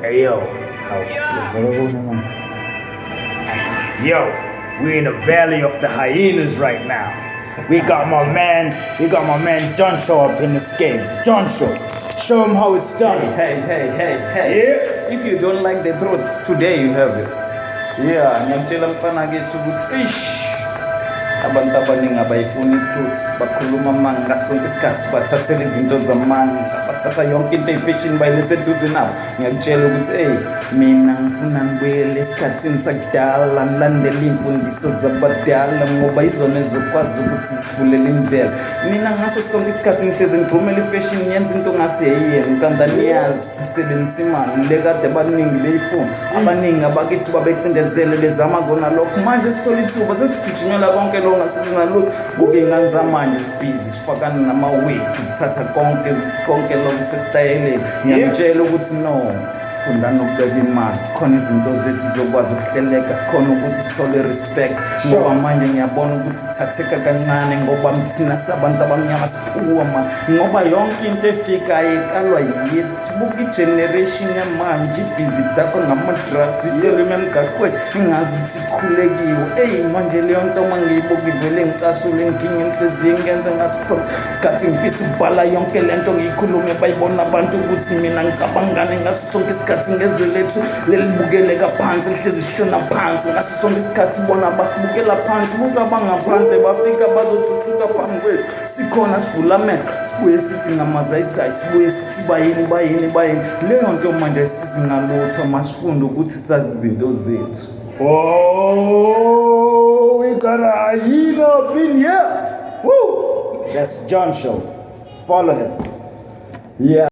Hey yo, we in the valley of the hyenas right now. We got my man JONTSHO up in this game. JONTSHO, show him how it's done. Hey. Yeah. If you don't like the truth, today you have it. Yeah, ngiyamtshela mfana kethu ukuthi abantu abaningi abayifuni i-truth, bakhuluma amanga ngasonke isikhathi, bathathela izinto zamanga, bathatha yonke into eyifashini bayilethe eduze nabo. Ngiyakutshela ukuthi mina ngifuna ngibuyele esikhathini sakudala, ngilandele iy'mfundiso zabadala ngoba yizona ezokwazi ukuthi zivulele indlela. Mina ngaso sonke isikhathi ngihlezi ngigxumela ifashini, ngiyenza into ngathi ngikanda niyazi sisebenzisa imali. Le kade abaningi beyifuna, abaningi abakithi babecindezele bezama kona lokho. Manje sithola ithuba sesigijimela konke lokho ngasesingalutho. Kuke iy'ngane zamanje zibhizi zifakana nama-wig, zithatha konke lokho sesitayeleni. Ngiyamtshela ukuthi no, funda nokubeka imali, khona izinto zethu zizokwazi ukuhleleka, sikhona ukuthi sithole respect. Ngoba manje ngiyabona ukuthi sithatheka kancane ngoba thina sabantu abamnyama siphuwa manje, ngoba yonke into efikayo iqalwa yethu. Buka i-generation yamanje ibhizi dakho ngama-drugs, ithelwe emgaqweni ingazi ukuthi ikhulekiwe. Manje leyo nto uma ngiyibuka ivele ngicasule inkinga enhliziyo, ngenze ngaso isikhathi ngifisa ukubhala yonke le nto ngiyikhulume, bayibona abantu ukuthi mina ngicabangane ngaso sonke isikhathi. Ngezwe lethu lelibukeleka phansi, lihlezi lishona phansi ngaso sonke isikhathi. Bona basibukela phansi, buka abangaphandle bafika bazothuthuka phambi kwethu. Sikhona sivula amehlo, sibuye sithi ngamazayizayi, sibuye sithi bayini. Leyo nto manje sizingalutho, masifunda ukuthi sazi izinto zethu. Oh, we got a hyena up in here. Woo! That's JONTSHO. Follow him. Yeah.